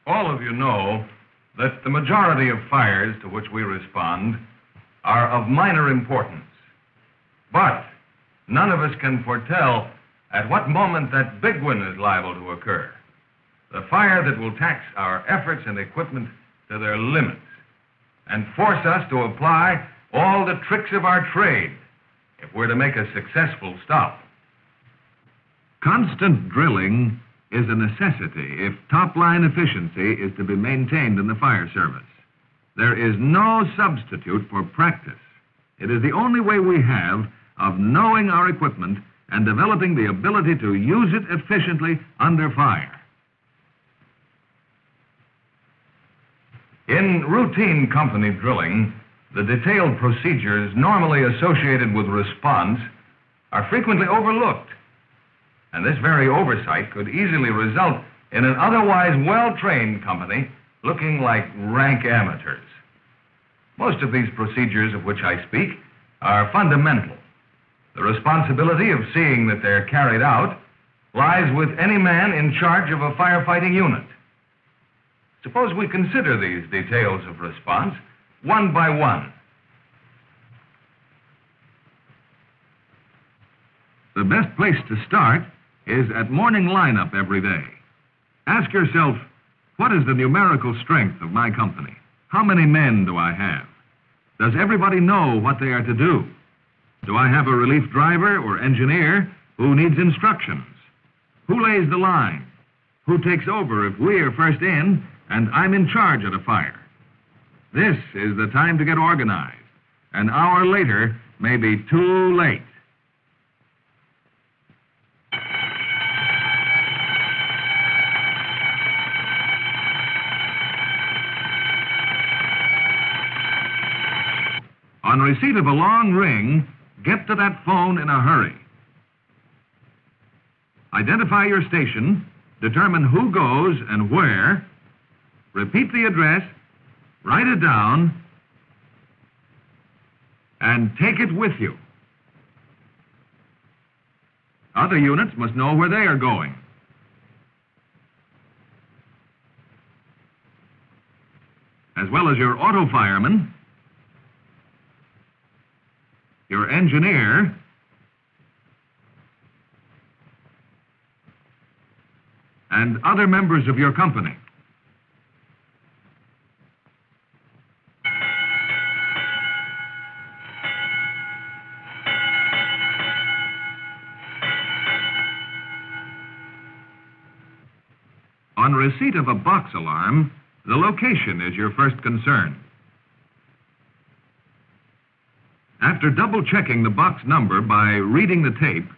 All of you know that the majority of fires to which we respond are of minor importance. But none of us can foretell at what moment that big one is liable to occur. The fire that will tax our efforts and equipment to their limits and force us to apply all the tricks of our trade if we're to make a successful stop. Constant drilling is a necessity if top-line efficiency is to be maintained in the fire service. There is no substitute for practice. It is the only way we have of knowing our equipment and developing the ability to use it efficiently under fire. In routine company drilling, the detailed procedures normally associated with response are frequently overlooked. And this very oversight could easily result in an otherwise well-trained company looking like rank amateurs. Most of these procedures of which I speak are fundamental. The responsibility of seeing that they're carried out lies with any man in charge of a firefighting unit. Suppose we consider these details of response one by one. The best place to start is at morning lineup every day. Ask yourself, what is the numerical strength of my company? How many men do I have? Does everybody know what they are to do? Do I have a relief driver or engineer who needs instructions? Who lays the line? Who takes over if we are first in and I'm in charge of the fire? This is the time to get organized. An hour later may be too late. On receipt of a long ring, get to that phone in a hurry. Identify your station, determine who goes and where, repeat the address, write it down, and take it with you. Other units must know where they are going. As well as your auto fireman, your engineer, and other members of your company. On receipt of a box alarm, the location is your first concern. After double-checking the box number by reading the tape,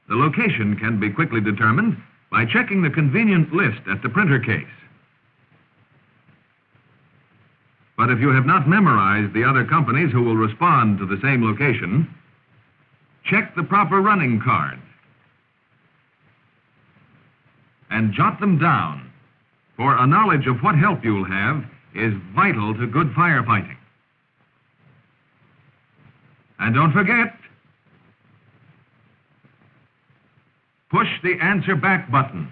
the location can be quickly determined by checking the convenient list at the printer case. But if you have not memorized the other companies who will respond to the same location, check the proper running card and jot them down, for a knowledge of what help you'll have is vital to good firefighting. And don't forget, push the answer back button.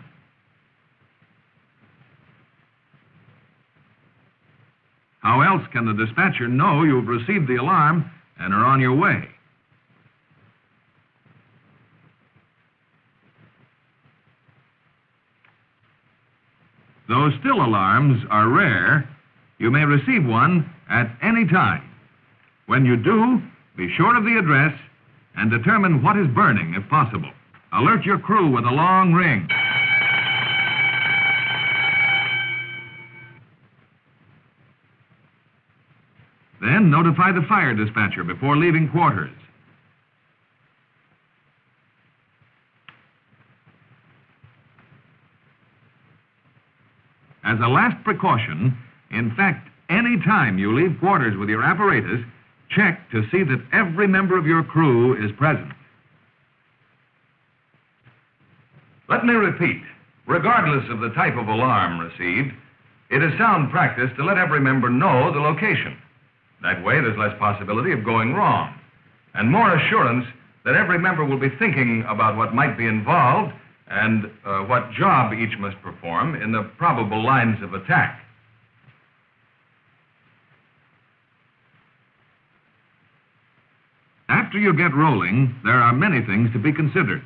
How else can the dispatcher know you've received the alarm and are on your way? Though still alarms are rare, you may receive one at any time. When you do, be sure of the address and determine what is burning if possible. Alert your crew with a long ring. Then notify the fire dispatcher before leaving quarters. As a last precaution, in fact, any time you leave quarters with your apparatus, check to see that every member of your crew is present. Let me repeat, regardless of the type of alarm received, it is sound practice to let every member know the location. That way, there's less possibility of going wrong, and more assurance that every member will be thinking about what might be involved and what job each must perform in the probable lines of attack. After you get rolling, there are many things to be considered.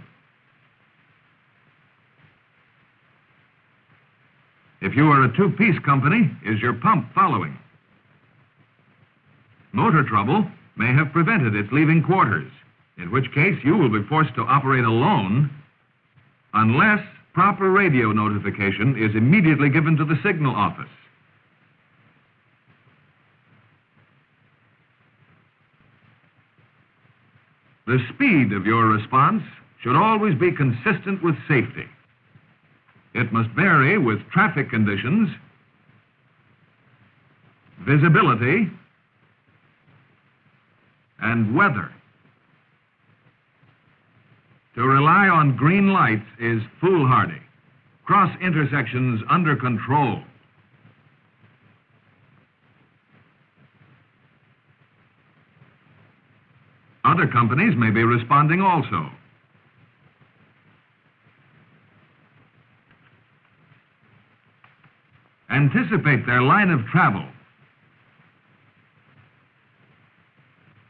If you are a two-piece company, is your pump following? Motor trouble may have prevented its leaving quarters, in which case you will be forced to operate alone unless proper radio notification is immediately given to the signal office. The speed of your response should always be consistent with safety. It must vary with traffic conditions, visibility, and weather. To rely on green lights is foolhardy. Cross intersections under control. Other companies may be responding also. Anticipate their line of travel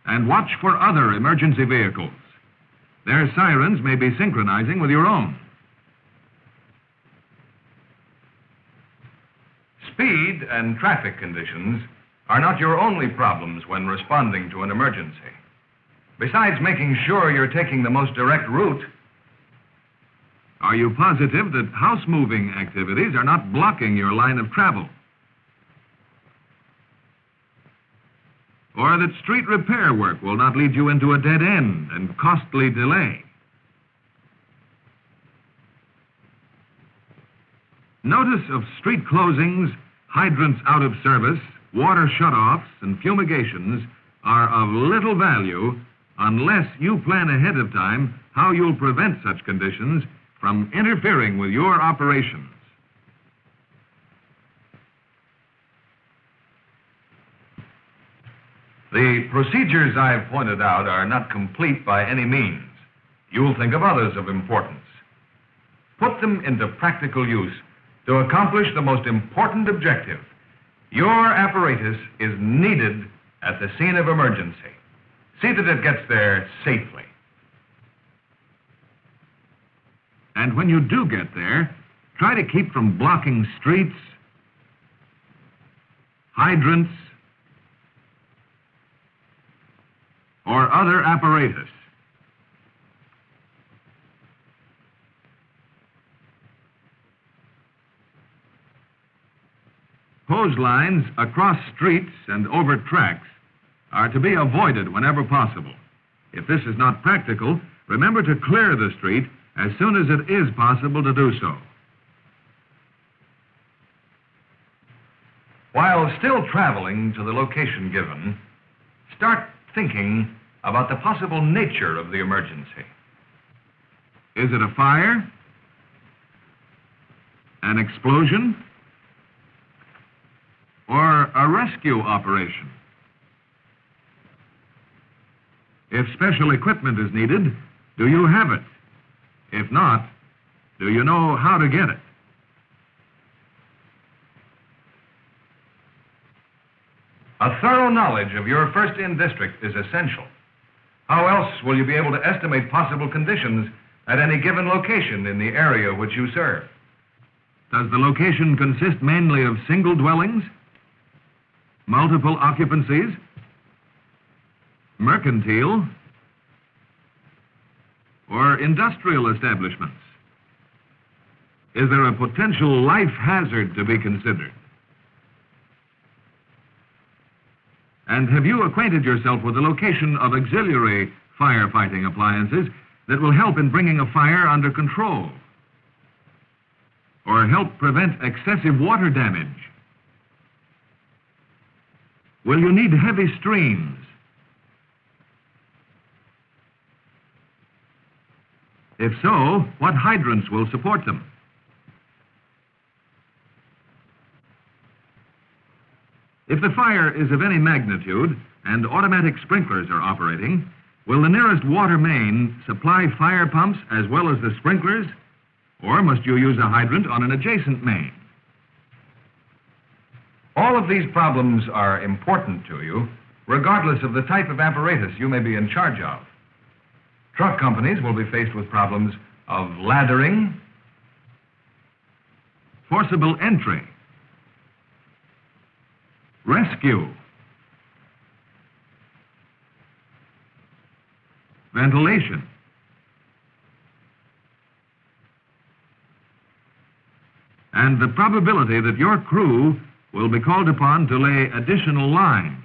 and watch for other emergency vehicles. Their sirens may be synchronizing with your own. Speed and traffic conditions are not your only problems when responding to an emergency. Besides making sure you're taking the most direct route, are you positive that house-moving activities are not blocking your line of travel? Or that street repair work will not lead you into a dead end and costly delay? Notice of street closings, hydrants out of service, water shutoffs, and fumigations are of little value unless you plan ahead of time how you'll prevent such conditions from interfering with your operations. the procedures I've pointed out are not complete by any means. You'll think of others of importance. Put them into practical use to accomplish the most important objective. Your apparatus is needed at the scene of emergency. See that it gets there safely. And when you do get there, try to keep from blocking streets, hydrants, or other apparatus. Hose lines across streets and over tracks are to be avoided whenever possible. If this is not practical, remember to clear the street as soon as it is possible to do so. While still traveling to the location given, start thinking about the possible nature of the emergency. Is it a fire? An explosion? Or a rescue operation? If special equipment is needed, do you have it? If not, do you know how to get it? A thorough knowledge of your first-in district is essential. How else will you be able to estimate possible conditions at any given location in the area which you serve? Does the location consist mainly of single dwellings, multiple occupancies, mercantile, or industrial establishments? Is there a potential life hazard to be considered? And have you acquainted yourself with the location of auxiliary firefighting appliances that will help in bringing a fire under control or help prevent excessive water damage? Will you need heavy streams? If so, what hydrants will support them? If the fire is of any magnitude and automatic sprinklers are operating, will the nearest water main supply fire pumps as well as the sprinklers? Or must you use a hydrant on an adjacent main? All of these problems are important to you, regardless of the type of apparatus you may be in charge of. Truck companies will be faced with problems of laddering, Forcible entry, rescue, ventilation, and the probability that your crew will be called upon to lay additional lines.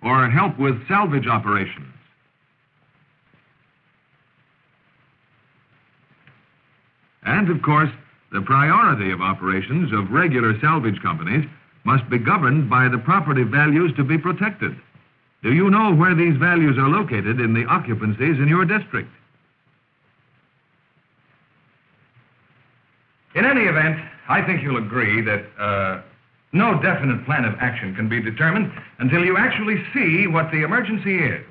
Or help with salvage operations. And, of course, the priority of operations of regular salvage companies must be governed by the property values to be protected. Do you know where these values are located in the occupancies in your district? In any event, I think you'll agree that no definite plan of action can be determined until you actually see what the emergency is.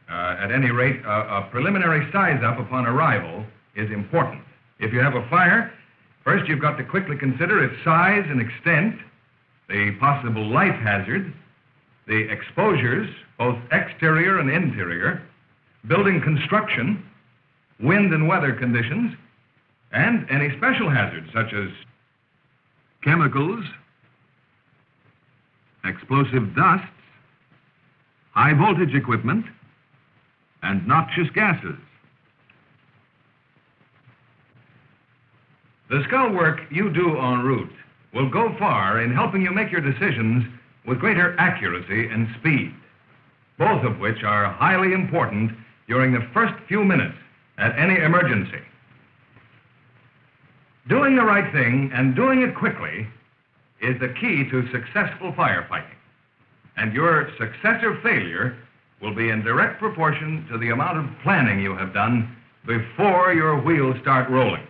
At any rate, a preliminary size-up upon arrival is important. If you have a fire, first you've got to quickly consider its size and extent, the possible life hazard, the exposures, both exterior and interior, building construction, wind and weather conditions, and any special hazards such as chemicals, explosive dusts, high voltage equipment, and noxious gases. The scout work you do en route will go far in helping you make your decisions with greater accuracy and speed, both of which are highly important during the first few minutes at any emergency. Doing the right thing and doing it quickly is the key to successful firefighting, and your success or failure will be in direct proportion to the amount of planning you have done before your wheels start rolling.